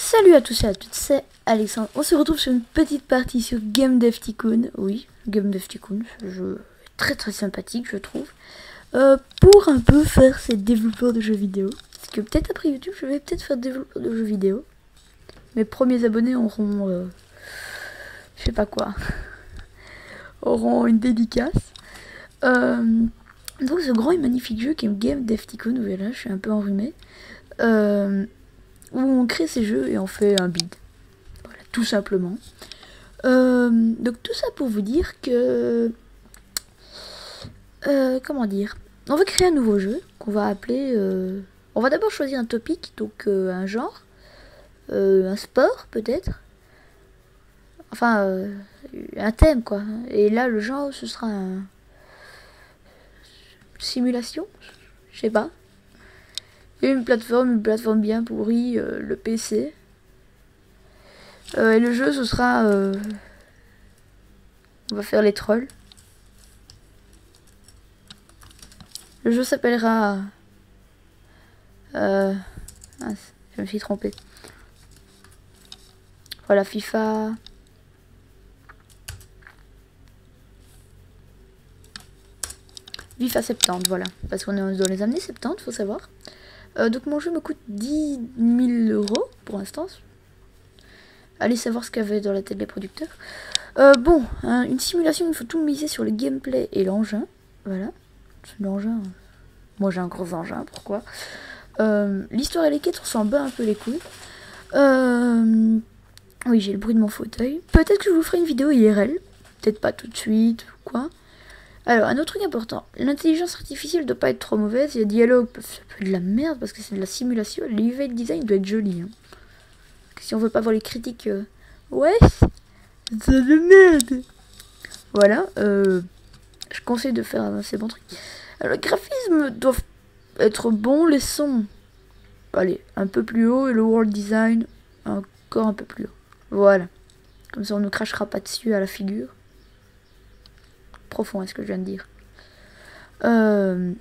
Salut à tous et à toutes, c'est Alexandre. On se retrouve sur une petite partie sur Game Dev Tycoon. Oui, Game Dev Tycoon, ce jeu très sympathique, je trouve. Pour un peu faire ces développeurs de jeux vidéo. Parce que peut-être après YouTube, je vais peut-être faire développeur de jeux vidéo. Mes premiers abonnés auront, je sais pas quoi, auront une dédicace. Donc ce grand et magnifique jeu qui est Game Dev Tycoon, voilà, je suis un peu enrhumé. Où on crée ces jeux et on fait un bid. Voilà, tout simplement. Donc tout ça pour vous dire que... comment dire, on va créer un nouveau jeu qu'on va appeler... on va d'abord choisir un topic, donc un genre, un sport peut-être. Enfin, un thème quoi. Et là le genre ce sera un... simulation, je sais pas. Et une plateforme bien pourrie, le PC. Et le jeu ce sera... on va faire les trolls. Le jeu s'appellera... je me suis trompée. Voilà, FIFA... FIFA 70, voilà. Parce qu'on est dans les années 70, faut savoir. Donc mon jeu me coûte 10 000 € pour l'instant. Allez savoir ce qu'il y avait dans la tête des producteurs. Bon, hein, une simulation, il faut tout miser sur le gameplay et l'engin. Voilà. L'engin... Moi j'ai un gros engin, pourquoi l'histoire et les quêtes, on s'en bat un peu les couilles. Oui, j'ai le bruit de mon fauteuil. Peut-être que je vous ferai une vidéo IRL. Peut-être pas tout de suite, ou quoi. Alors, un autre truc important. L'intelligence artificielle doit pas être trop mauvaise. Les dialogues peuvent être de la merde parce que c'est de la simulation. L'UV design doit être joli. Hein. Si on veut pas voir les critiques... Ouais, c'est de merde. Voilà. Je conseille de faire ces bons trucs. Alors, les graphismes doivent être bons. Les sons... Allez, un peu plus haut. Et le world design, encore un peu plus haut. Voilà. Comme ça, on ne crachera pas dessus à la figure. Profond, est-ce que je viens de dire. On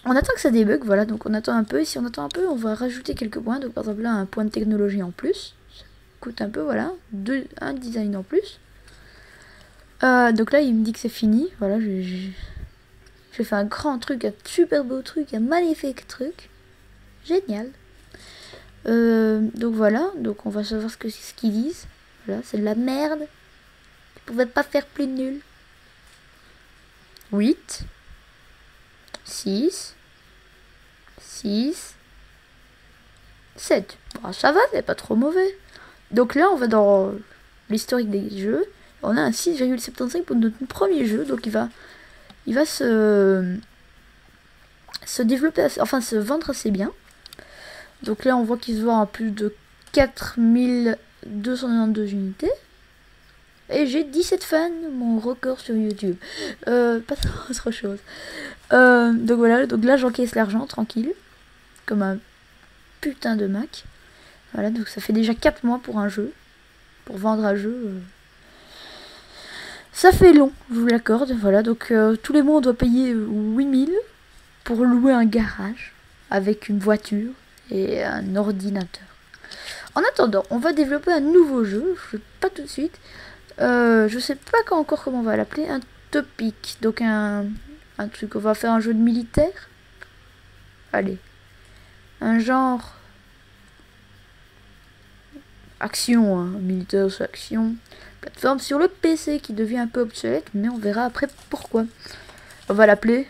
attend que ça débug, voilà, donc on attend un peu, et si on attend un peu, on va rajouter quelques points, donc par exemple là, un point de technologie en plus, ça coûte un peu, voilà, un design en plus. Donc là, il me dit que c'est fini, voilà, j'ai fait un grand truc, un super beau truc, un magnifique truc, génial. Donc voilà, donc on va savoir ce qu'ils disent, voilà, c'est de la merde, ils pouvaient pas faire plus nul. 8, 6, 7. Bon, ça va, c'est pas trop mauvais. Donc là, on va dans l'historique des jeux. On a un 6,75 pour notre premier jeu. Donc il va se développer, enfin se vendre assez bien. Donc là, on voit qu'il se vend à plus de 4292 unités. Et j'ai 17 fans, mon record sur YouTube. Pas autre chose. Donc voilà, donc là j'encaisse l'argent, tranquille. Comme un putain de Mac. Voilà, donc ça fait déjà 4 mois pour un jeu. Pour vendre un jeu. Ça fait long, je vous l'accorde. Voilà, donc tous les mois on doit payer 8000 pour louer un garage. Avec une voiture et un ordinateur. En attendant, on va développer un nouveau jeu. Je sais pas tout de suite. Je sais pas encore comment on va l'appeler, un topic, donc un truc, on va faire un jeu de militaire. Allez, un genre action, hein. Militaire c'est action, plateforme sur le PC qui devient un peu obsolète, mais on verra après pourquoi. On va l'appeler,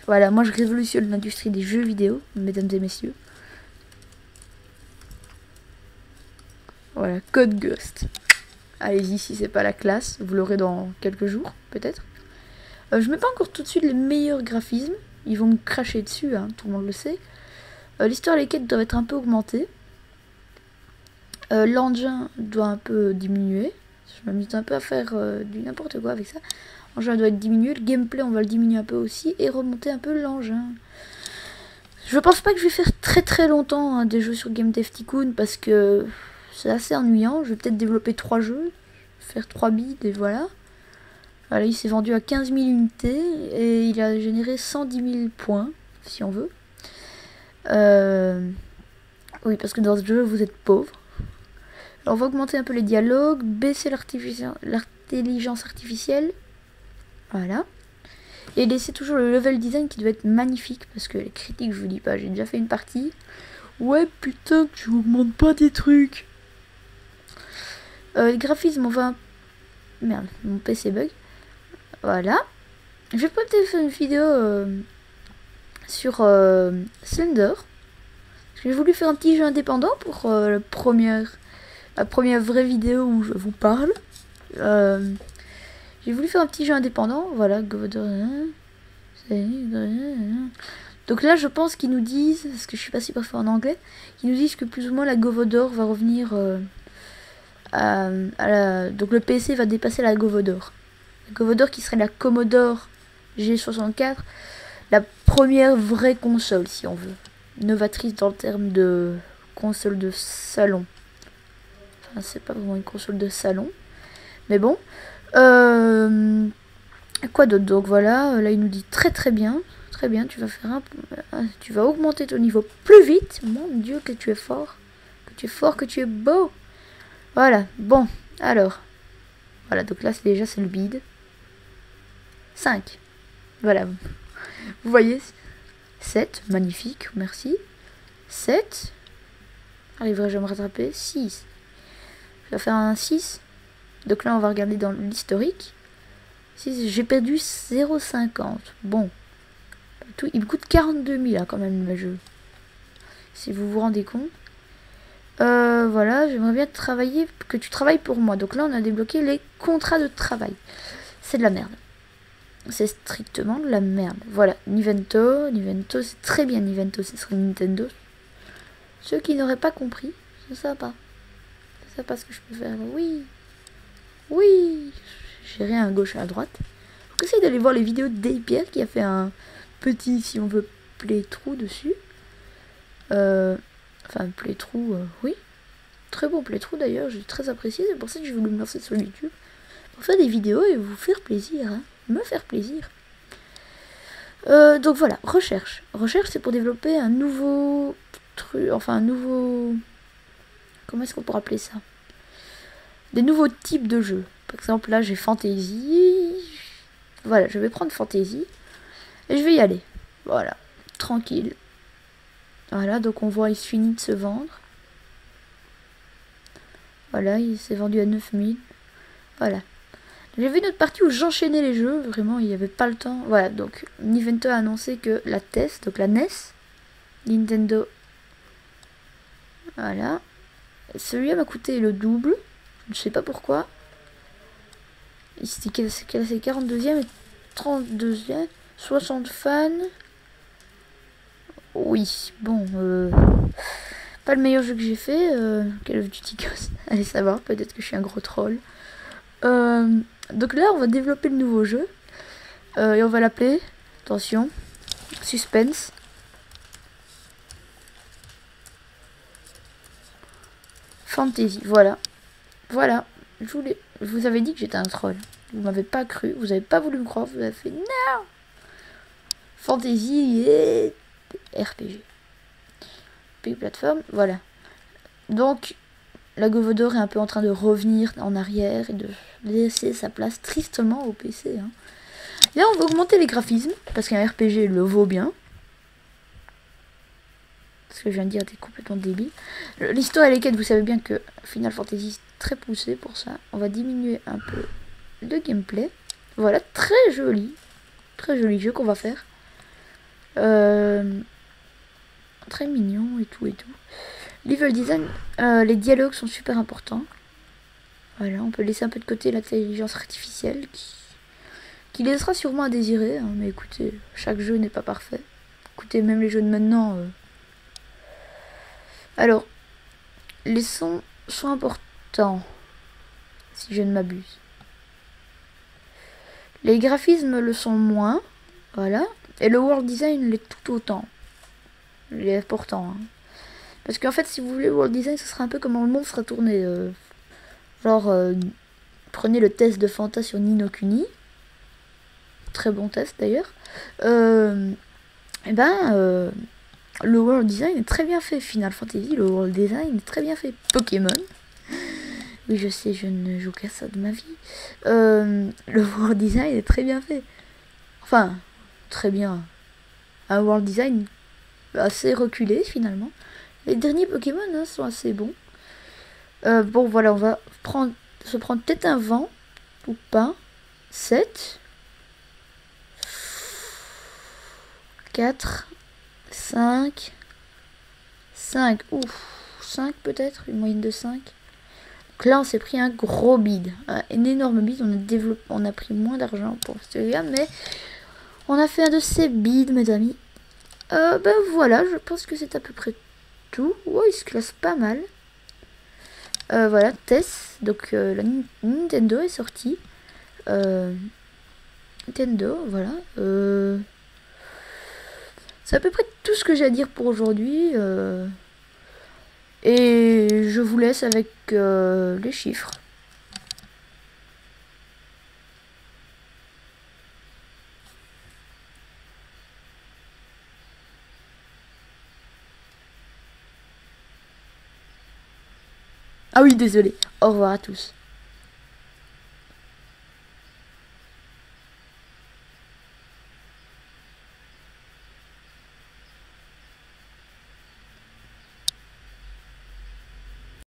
voilà, moi je révolutionne l'industrie des jeux vidéo, mesdames et messieurs. Voilà, Code Ghost. Allez-y si c'est pas la classe, vous l'aurez dans quelques jours, peut-être. Je mets pas encore tout de suite les meilleurs graphismes, ils vont me cracher dessus, hein, tout le monde le sait. L'histoire et les quêtes doivent être un peu augmentées. L'engin doit un peu diminuer. Je m'amuse un peu à faire du n'importe quoi avec ça. L'engin doit être diminué, le gameplay on va le diminuer un peu aussi et remonter un peu l'engin. Je pense pas que je vais faire très longtemps hein, des jeux sur Game Dev Tycoon parce que c'est assez ennuyant. Je vais peut-être développer 3 jeux, faire 3 bids et voilà. Voilà, il s'est vendu à 15 000 unités et il a généré 110 000 points, si on veut. Oui, parce que dans ce jeu, vous êtes pauvre. Alors, on va augmenter un peu les dialogues, baisser l'intelligence artificielle. Voilà. Et laisser toujours le level design qui doit être magnifique. Parce que les critiques, je vous dis pas, j'ai déjà fait une partie. Ouais, putain, tu augmentes pas des trucs. Les graphismes, on va... Merde, mon PC bug. Voilà. Je vais peut-être faire une vidéo sur Slender. J'ai voulu faire un petit jeu indépendant pour la première vraie vidéo où je vous parle. J'ai voulu faire un petit jeu indépendant. Voilà, Govodor. Donc là, je pense qu'ils nous disent, parce que je suis pas si parfait en anglais, qu'ils nous disent que plus ou moins la Govodor va revenir donc le PC va dépasser la Govodor. La Govodor qui serait la Commodore G64, la première vraie console, si on veut. Novatrice dans le terme de console de salon. Enfin, c'est pas vraiment une console de salon. Mais bon. Quoi d'autre? Donc voilà, là il nous dit très très bien. Très bien, tu vas faire tu vas augmenter ton niveau plus vite. Mon Dieu, que tu es fort. Que tu es fort, que tu es beau. Voilà, bon, alors. Voilà, donc là c'est le bid. 5. Voilà. Vous voyez, 7, magnifique, merci. 7. Arriverai-je à me rattraper? 6. Je vais faire un 6. Donc là, on va regarder dans l'historique. J'ai perdu 0,50. Bon. Tout, il me coûte 42 000 hein, quand même le jeu. Si vous vous rendez compte. Voilà, j'aimerais bien que tu travailles pour moi. Donc là, on a débloqué les contrats de travail. C'est de la merde. C'est strictement de la merde. Voilà, Nivento, c'est très bien Nivento, ce serait Nintendo. Ceux qui n'auraient pas compris, c'est sympa. C'est sympa ce que je peux faire. Oui. Oui. J'ai rien à gauche et à droite. Donc essayez d'aller voir les vidéos de Daypierre qui a fait un petit, si on veut, playthrough dessus. Enfin, playthrough, oui. Très bon playthrough d'ailleurs, j'ai très apprécié. C'est pour ça que j'ai voulu me lancer sur YouTube. Pour faire des vidéos et vous faire plaisir, hein. Me faire plaisir. Donc voilà, recherche. Recherche, c'est pour développer un nouveau truc, enfin un nouveau... Comment est-ce qu'on pourrait appeler ça? Des nouveaux types de jeux. Par exemple, là, j'ai Fantasy. Voilà, je vais prendre Fantasy. Et je vais y aller. Voilà, tranquille. Voilà, donc on voit, il se finit de se vendre. Voilà, il s'est vendu à 9000. Voilà. J'ai vu une autre partie où j'enchaînais les jeux, vraiment il n'y avait pas le temps. Voilà, donc Nintendo a annoncé que la TES, donc la NES, Nintendo, voilà, celui-là m'a coûté le double, je ne sais pas pourquoi. C'est 42e et 32e, 60 fans. Oui, bon, pas le meilleur jeu que j'ai fait, Call of Duty Ghost, allez savoir, peut-être que je suis un gros troll. Donc là, on va développer le nouveau jeu. Et on va l'appeler, attention, Suspense. Fantasy, voilà. Voilà. Je vous avais dit que j'étais un troll. Vous m'avez pas cru, vous avez pas voulu me croire, vous avez fait non. Fantasy et RPG. Big Platform, voilà. Donc, la Govodor est un peu en train de revenir en arrière et de laisser sa place tristement au PC. Hein. Là, on va augmenter les graphismes, parce qu'un RPG le vaut bien. Ce que je viens de dire était complètement débile. L'histoire et les quêtes, vous savez bien que Final Fantasy est très poussé pour ça. On va diminuer un peu le gameplay. Voilà, très joli jeu qu'on va faire. Très mignon et tout et tout. Level design, les dialogues sont super importants. Voilà, on peut laisser un peu de côté l'intelligence artificielle qui laissera sûrement à désirer. Hein, mais écoutez, chaque jeu n'est pas parfait. Écoutez, même les jeux de maintenant. Alors, les sons sont importants, si je ne m'abuse. Les graphismes le sont moins, voilà. Et le world design l'est tout autant. Il est important. Hein. Parce qu'en fait, si vous voulez, le world design, ce sera un peu comment le monde sera tourné. Prenez le test de Fanta sur Ni no Kuni. Très bon test d'ailleurs. Le world design est très bien fait. Final Fantasy, le world design est très bien fait. Pokémon. Oui, je sais, je ne joue qu'à ça de ma vie. Le world design est très bien fait. Enfin, très bien. Un world design assez reculé finalement. Les derniers Pokémon hein, sont assez bons. Bon, voilà, on va se prendre peut-être un vent. Ou pas. 7. 4. 5. 5. Ouf. 5 peut-être. Une moyenne de 5. Donc là, on s'est pris un gros bid. Un énorme bid. On a pris moins d'argent pour celui-là. Mais on a fait un de ces bids, mes amis. Ben voilà, je pense que c'est à peu près tout. Ouais, il se classe pas mal. Voilà, Tess. Donc la Nintendo est sortie. Nintendo, voilà. C'est à peu près tout ce que j'ai à dire pour aujourd'hui. Et je vous laisse avec les chiffres. Ah oui, désolé. Au revoir à tous.